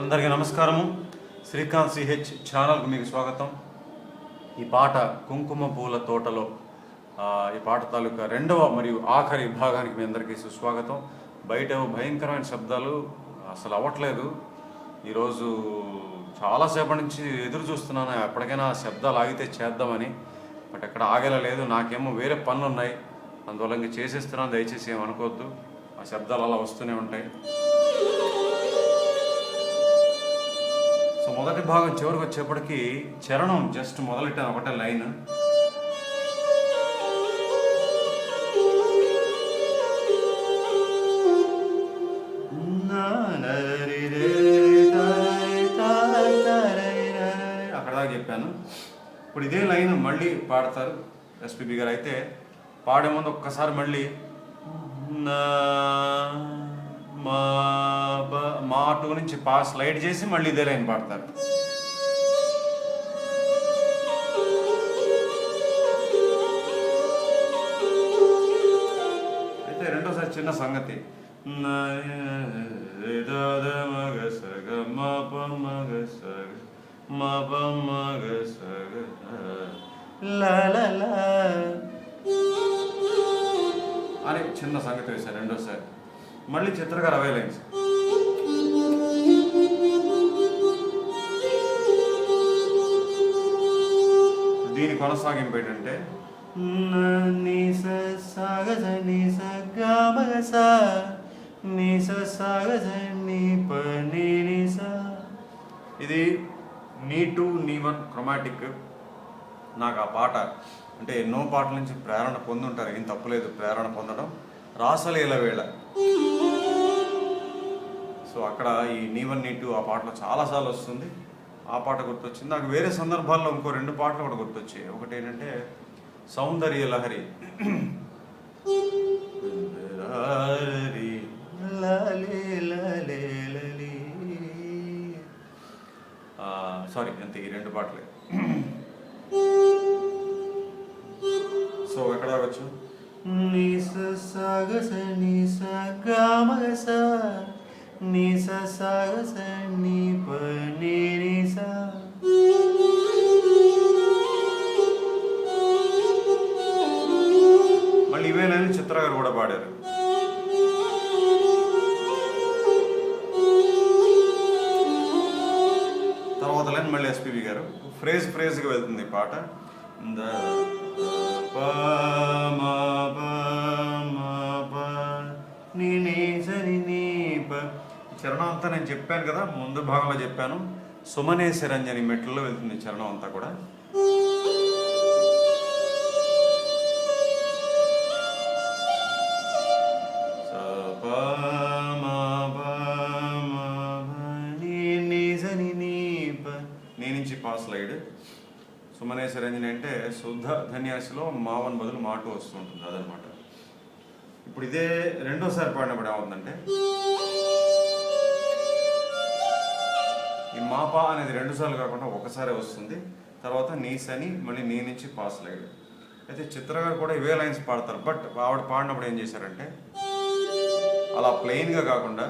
అందరికీ నమస్కారము. శ్రీకాంత్ ch ఛానల్కు మీకు స్వాగతం. ఈ పాట కుంకుమ పూల తోటలో ఈ పాట తాలూకా రెండవ మరియు ఆఖరి భాగానికి మీ అందరికీ సుస్వాగతం. బయట భయంకరమైన శబ్దాలు అసలు అవ్వట్లేదు. ఈరోజు చాలాసేపటి నుంచి ఎదురు చూస్తున్నాను, ఎప్పటికైనా శబ్దాలు ఆగితే చేద్దామని. బట్ ఎక్కడ ఆగేలా లేదు. నాకేమో వేరే పనులు ఉన్నాయి, అందువల్ల ఇంక చేసేస్తున్నాను. దయచేసి ఏమనుకోవద్దు, ఆ శబ్దాలు అలా వస్తూనే ఉంటాయి. సో మొదటి భాగం చివరికి వచ్చేప్పటికి చరణం జస్ట్ మొదలెట్టాను, ఒకటే లైన్. అక్కడ దాకా చెప్పాను. ఇప్పుడు ఇదే లైన్ మళ్ళీ పాడతారు ఎస్పీబీ గారు. అయితే పాడే ముందు ఒక్కసారి మళ్ళీ మా టూ నుంచి స్లైడ్ చేసి మళ్ళీ ఇదే లైన్ పాడతారు. అయితే రెండోసారి చిన్న సంగతి. అని చిన్న సంగతి వేశారు రెండోసారి. మళ్ళీ చిత్రగారు అవే లైన్స్. దీని కొనసాగింపు ఏంటంటే ఇది నీ2 నీ1 క్రొమాటిక్. నాకు ఆ పాట అంటే ఎన్నో పాటల నుంచి ప్రేరణ పొందుంటారు, ఏం తప్పులేదు ప్రేరణ పొందడం. రాసలీల వేళ, సో అక్కడ ఈ నీ1 నీ2 ఆ పాటలో చాలాసార్లు వస్తుంది. ఆ పాట గుర్తొచ్చింది నాకు. వేరే సందర్భాల్లో ఇంకో 2 పాటలు కూడా గుర్తొచ్చాయి. ఒకటి ఏంటంటే సౌందర్య లహరి, సారీ అంతే, ఈ 2 పాటలే. సో ఎక్కడ వచ్చు మళ్ళీ ఇవేనని చిత్ర గారు కూడా పాడారు. తర్వాత లైన్ మళ్ళీ ఎస్పీబీ గారు. ఫ్రేజ్గా వెళ్తుంది పాట. చరణం అంతా నేను చెప్పాను కదా, ముందు భాగంలో చెప్పాను. సుమనైసారంజని మెట్లలో వెళ్తుంది చరణం అంతా కూడా. నీ నుంచి స్లైడ్. సుమనైసారంజని అంటే శుద్ధ ధన్యాసిలో మావన్ బదులు మాటు వస్తూ ఉంటుంది, అదనమాట. ఇప్పుడు ఇదే రెండోసారి పాడినప్పుడు ఏమవుతుందంటే ఈ మాపా అనేది 2 సార్లు కాకుండా ఒకసారి వస్తుంది. తర్వాత నీసని మళ్ళీ నీ నుంచి స్లైడ్. అయితే చిత్ర గారు కూడా ఇవే లైన్స్ పాడతారు. బట్ ఆవిడ పాడినప్పుడు ఏం చేశారంటే అలా ప్లెయిన్గా కాకుండా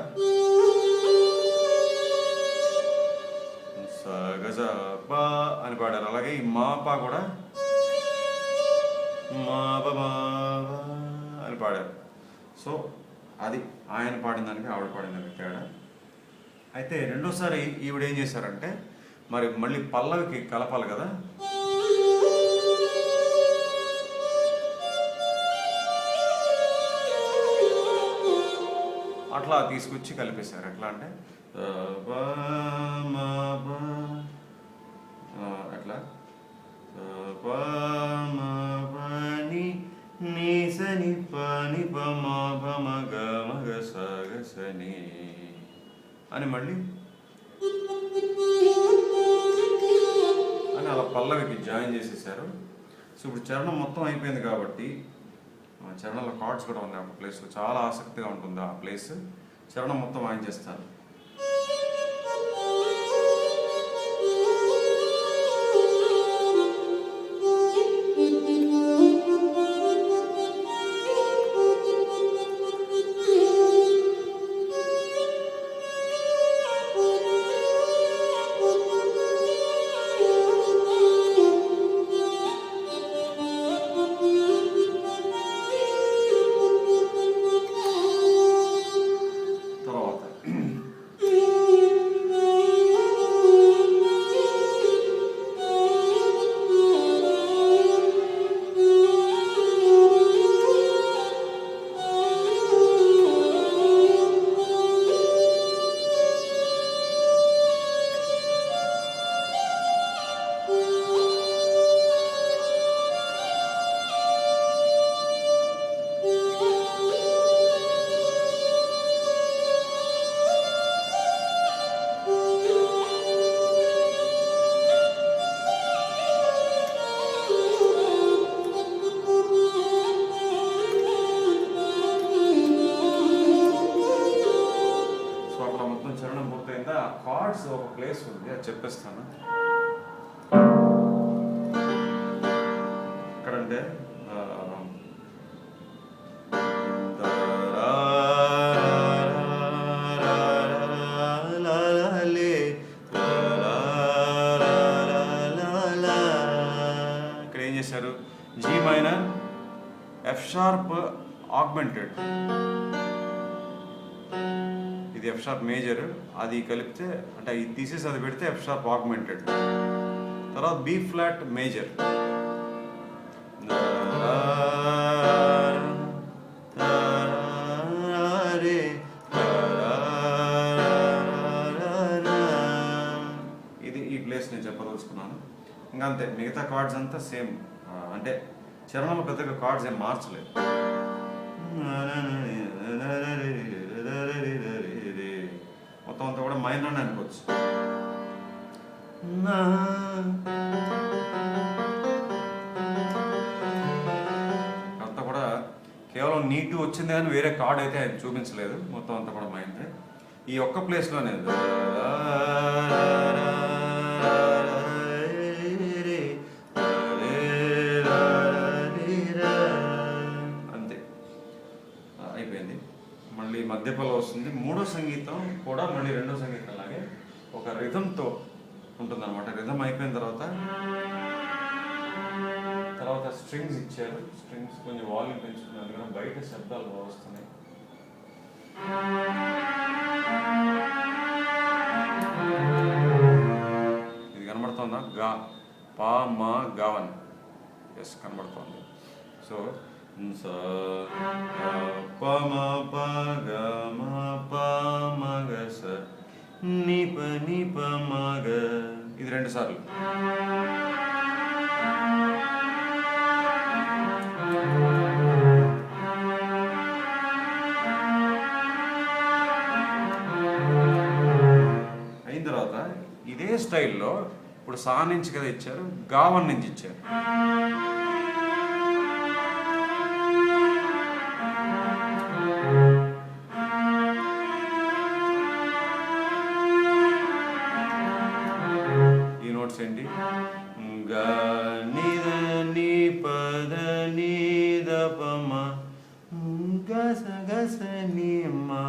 సగజ పా అని పాడారు. అలాగే ఈ మాపా కూడా మా అని పాడారు. సో అది ఆయన పాడిన దానికి ఆవిడ పాడిన దానికి తేడా. అయితే రెండోసారి ఈవిడ ఏం చేశారంటే మరి మళ్ళీ పల్లవికి కలపాలి కదా, అట్లా తీసుకొచ్చి కలిపేశారు. ఎట్లా అంటే అట్లా నీసని పని పమపమగ మగ సగసని అని మళ్ళీ అని అలా పల్లవికి జాయిన్ చేసేసారు. సో ఇప్పుడు చరణం మొత్తం అయిపోయింది కాబట్టి చరణంలో కార్డ్స్ కూడా ఉంది. ఆ ప్లేస్ చాలా ఆసక్తిగా ఉంటుంది. ఆ ప్లేస్ చరణం మొత్తం వాయించేస్తారు. టోటల్ మొత్తం చరణం పూర్తయిందా. ఆ కార్డ్స్ ఒక ప్లేస్ ఉంది, అది చెప్పేస్తాను. ఎక్కడంటే ఇక్కడ ఏం చేశారు, G minor, F sharp augmented, ఇది ఎఫ్ షార్ప్ మేజర్, అది కలిపితే అంటే ఇది తీసేసి అది పెడితే ఎఫ్ షార్ప్ ఆగ్మెంటెడ్. తర్వాత బి ఫ్లాట్ మేజర్, ఇది ఈ ప్లేస్ నేను చెప్పదలుచుకున్నాను. ఇంకా అంతే, మిగతా కార్డ్స్ అంతా సేమ్. అంటే చరణంలో పెద్దగా కార్డ్స్ ఏం మార్చలేదు. మొత్తం అంతా కూడా మైనర్ అనుకోవచ్చు. అంతా కూడా కేవలం నీటు వచ్చింది కానీ వేరే కార్డ్ అయితే ఆయన చూపించలేదు. మొత్తం అంతా కూడా మైనర్. ఈ ఒక్క ప్లేస్లోనే అంతే అయిపోయింది. మళ్ళీ మధ్యపలో వస్తుంది. మూడో సంగీతం కూడా మళ్ళీ రెండో సంగీతం లాగే ఒక రిథంతో ఉంటుందన్నమాట. రిథం అయిపోయిన తర్వాత స్ట్రింగ్స్ ఇచ్చారు. స్ట్రింగ్స్ కొంచెం వాల్యూమ్ పెంచుకున్నారు కదా, బయట శబ్దాలు బాగా వస్తున్నాయి. ఇది కనబడుతుందా, గా పా మా గావన్, ఎస్ కనబడుతుంది. సో పమపమగ నిప నిప మగ, ఇది 2 సార్లు. అయిన తర్వాత ఇదే స్టైల్లో ఇప్పుడు సా నుంచి కదా ఇచ్చారు, గావన్ నుంచి ఇచ్చారు. ఏంటి, గా నిద ని పద ని ద పమ గస గస ని మా.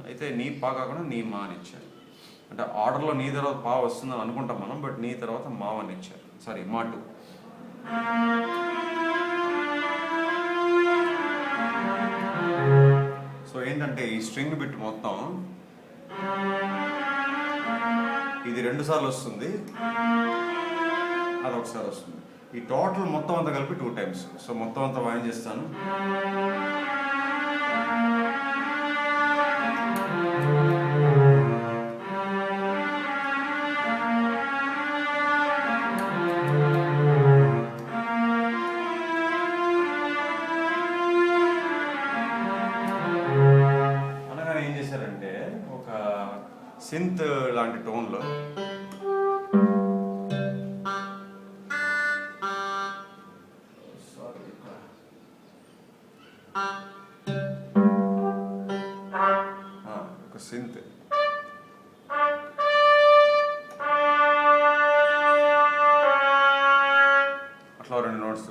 అయితే నీ పా కాకుండా నీ మా అని ఇచ్చారు. అంటే ఆర్డర్లో నీ తర్వాత పా వస్తుందని అనుకుంటాం మనం, బట్ నీ తర్వాత మా అని ఇచ్చారు. సారీ, మా 2. సో ఏంటంటే ఈ స్ట్రింగ్ బిట్ మొత్తం ఇది 2 సార్లు వస్తుంది, అది ఒకసారి వస్తుంది. ఈ టోటల్ మొత్తం అంతా కలిపి 2 టైమ్స్. సో మొత్తం అంతా వాయిన్ చేస్తాను. అనగానే ఏం చేశారంటే ఒక సింత్ లాంటి టోన్లో ఒక సింత్ అట్లా 2 నోట్స్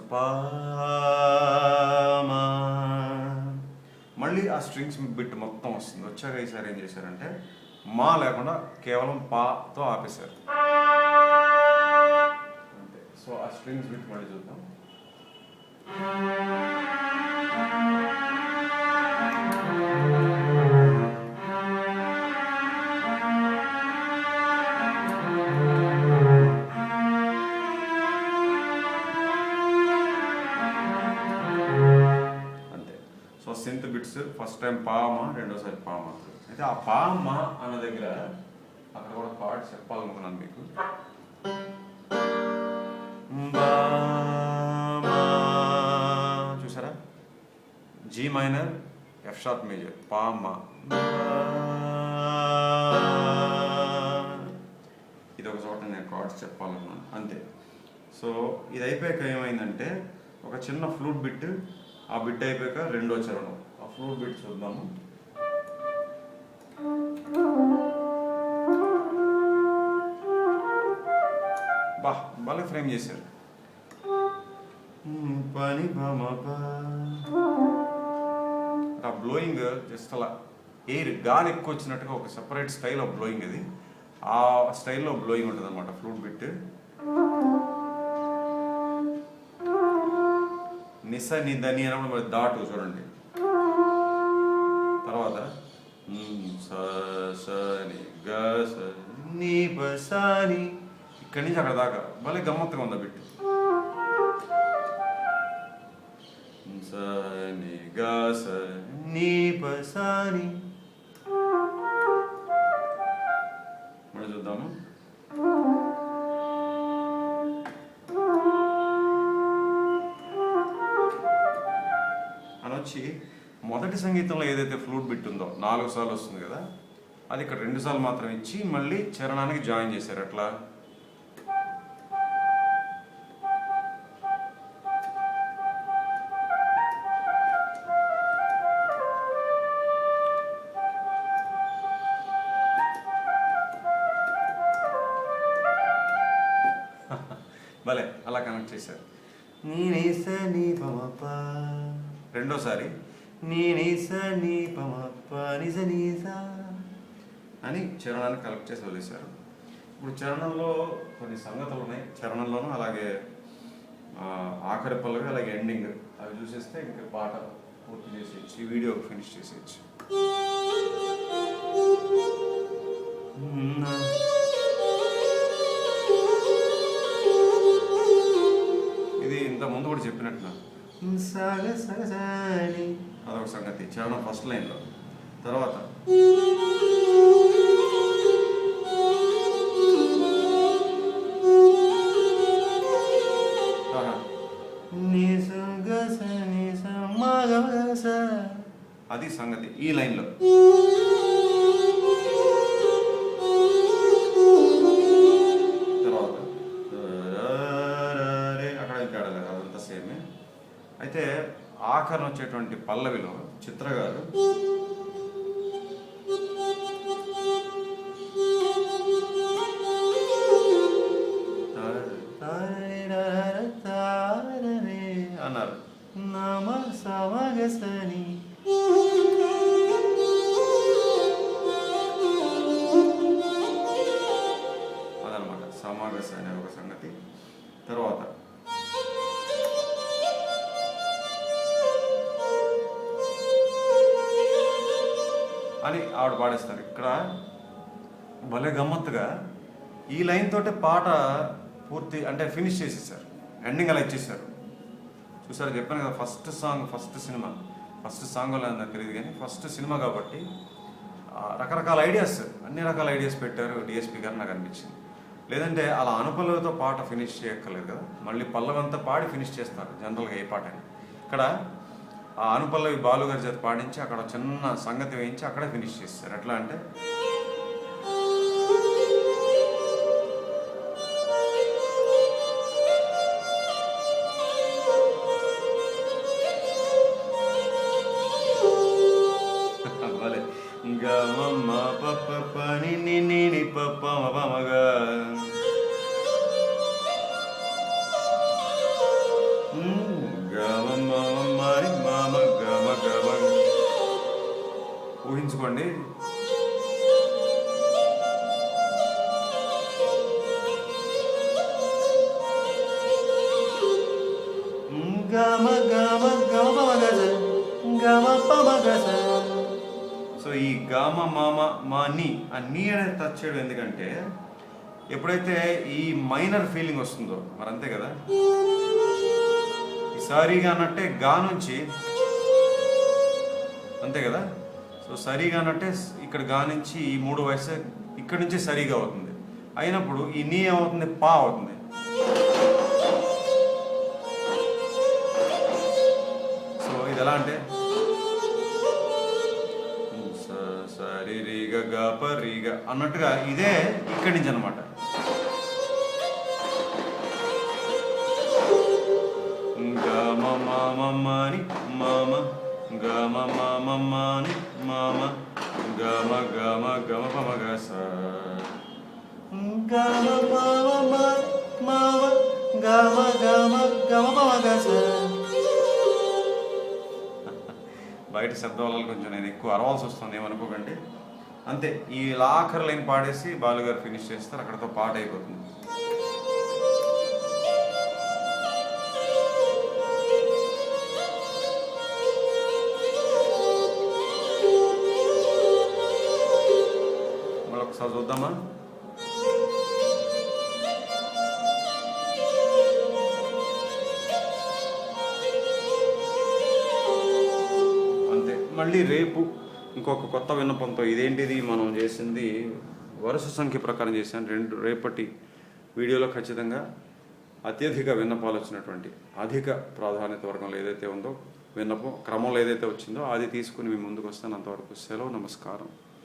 మళ్ళీ ఆ స్ట్రింగ్స్ బిట్ మొత్తం వస్తుంది. వచ్చాక ఈసారి ఏం చేశారంటే మా లేకుండా కేవలం పాతో ఆపేశారు అంతే. సో ఆ స్ట్రింగ్స్ బిట్ మళ్ళీ చూద్దాం. సింత్ బిట్స్ ఫస్ట్ టైం పామా, రెండోసారి పామా. అయితే ఆ పామా అన్న దగ్గర అక్కడ కూడా పార్ట్ చెప్పాలనుకున్నాను మీకు. చూసారా, G minor, F sharp major, పామా. ఇది ఒక చోట నేను కార్డ్స్ చెప్పాలనుకున్నాను అంతే. సో ఇది అయిపోయాక ఏమైందంటే ఒక చిన్న ఫ్లూట్ బిట్, ఆ బిట్ అయిపోయాక రెండో చరణం. ఆ ఫ్లూట్ బిట్ చూద్దాము. వాళ్ళే ఫ్రేమ్ చేశారు. పని ఆ బ్లోయింగ్ జస్ట్ అలా ఎయిర్ గాలి ఎక్కువ వచ్చినట్టుగా ఒక సెపరేట్ స్టైల్ ఆఫ్ బ్లోయింగ్ అది. ఆ స్టైల్లో బ్లోయింగ్ ఉంటుంది అనమాట ఫ్లూట్ బిట్. నిస నిదని అన్నప్పుడు మరి దాటు చూడండి. తర్వాత ఇక్కడి నుంచి అక్కడ దాకా భలే గమ్మత్తుగా ఉంది బిట్. సని గా సని పసాని. మళ్ళీ చూద్దాము. అని వచ్చి మొదటి సంగీతంలో ఏదైతే ఫ్లూట్ బిట్ ఉందో 4 సార్లు వస్తుంది కదా, అది ఇక్కడ 2 సార్లు మాత్రం ఇచ్చి మళ్ళీ చరణానికి జాయిన్ చేశారు. అట్లా భలే అలా కనెక్ట్ చేశారు. రెండోసారి అని చరణాన్ని కలెక్ట్ చేసి వదిలేశారు. ఇప్పుడు చరణంలో కొన్ని సంగతులు ఉన్నాయి. చరణంలోనూ అలాగే ఆఖరి పల్లవి అలాగే ఎండింగ్ అవి చూసేస్తే ఇంకా పాట పూర్తి చేసేయచ్చు, ఈ వీడియో ఫినిష్ చేసేయచ్చు. ఇది ఇంత ముందు కూడా చెప్పినట్టు అదొక సంగతి చరణం ఫస్ట్ లైన్లో. తర్వాత అది సంగతి ఈ లైన్లో. తర్వాత అక్కడ ఇంకాడలేదు, అదంతా సేమే. అయితే ఆఖరణ వచ్చేటువంటి పల్లవిలో చిత్ర గారు అన్నారు నమ సమగసని. అదనమాట సమాగస అనే ఒక సంగతి. తర్వాత అని ఆవిడ పాడేస్తారు. ఇక్కడ భలే గమ్మత్తుగా ఈ లైన్ తోటే పాట పూర్తి అంటే ఫినిష్ చేసేసారు, ఎండింగ్ అలా ఇచ్చేసారు. చూసారు, చెప్పాను కదా ఫస్ట్ సాంగ్ ఫస్ట్ సాంగ్ నాకు తెలియదు కానీ ఫస్ట్ సినిమా కాబట్టి రకరకాల ఐడియాస్, అన్ని రకాల ఐడియాస్ పెట్టారు డిఎస్పి గారు నాకు అనిపించింది. లేదంటే అలా అనుపల్లవితో పాట ఫినిష్ చేయక్కర్లేదు కదా, మళ్ళీ పల్లవంతా పాడి ఫినిష్ చేస్తారు జనరల్గా ఏ పాట అని. ఇక్కడ ఆ అనుపల్లవి బాలు గారి చేత పాడించి అక్కడ చిన్న సంగతి వేయించి అక్కడే ఫినిష్ చేస్తారు. ఎట్లా అంటే గమ పప్ప పని ని పమపమగ గమ మరి మామ గమ గమ. ఊహించుకోండి, గమ గమ గమ పమగ గమ పమగ. సో ఈ గామ మామ మా నీ ఆ నీ అనేది టచ్ చేయడం ఎందుకంటే ఎప్పుడైతే ఈ మైనర్ ఫీలింగ్ వస్తుందో మరి అంతే కదా, ఈ సరిగా అన్నట్టే గా నుంచి అంతే కదా. సో సరిగా అన్నట్టే ఇక్కడ గా నుంచి ఈ 3 వయసు ఇక్కడ నుంచి సరిగా అవుతుంది. అయినప్పుడు ఈ నీ ఏమవుతుంది, పా అవుతుంది. సో ఇది ఎలా అంటే సరి రీగ గప రీగ అన్నట్టుగా ఇదే ఇక్కడి నుంచి అనమాట. గమ మామని మామ గమ మామని మామ గమ గమ గమ పమగ స గమ మామ మామ గమ గమ గమ పమగ స. బయట శబ్దాలలో కొంచెం నేను ఎక్కువ అరవాల్సి వస్తుంది, ఏమనుకోకండి. అంతే, ఈ ఆఖరి లైన్ పాడేసి బాలుగారు ఫినిష్ చేస్తారు, అక్కడతో పాట అయిపోతుంది. మళ్ళీ ఒకసారి చూద్దామా. అంతే. మళ్ళీ రేపు ఇంకొక కొత్త విన్నపంతో, ఇదేంటిది మనం చేసింది వరుస సంఖ్య ప్రకారం చేశాను. రేపటి వీడియోలో ఖచ్చితంగా అత్యధిక విన్నపాలు వచ్చినటువంటి అధిక ప్రాధాన్యత వర్గంలో ఏదైతే ఉందో విన్నపం క్రమంలో ఏదైతే వచ్చిందో అది తీసుకుని మీ ముందుకు వస్తాను. అంతవరకు సెలవు, నమస్కారం.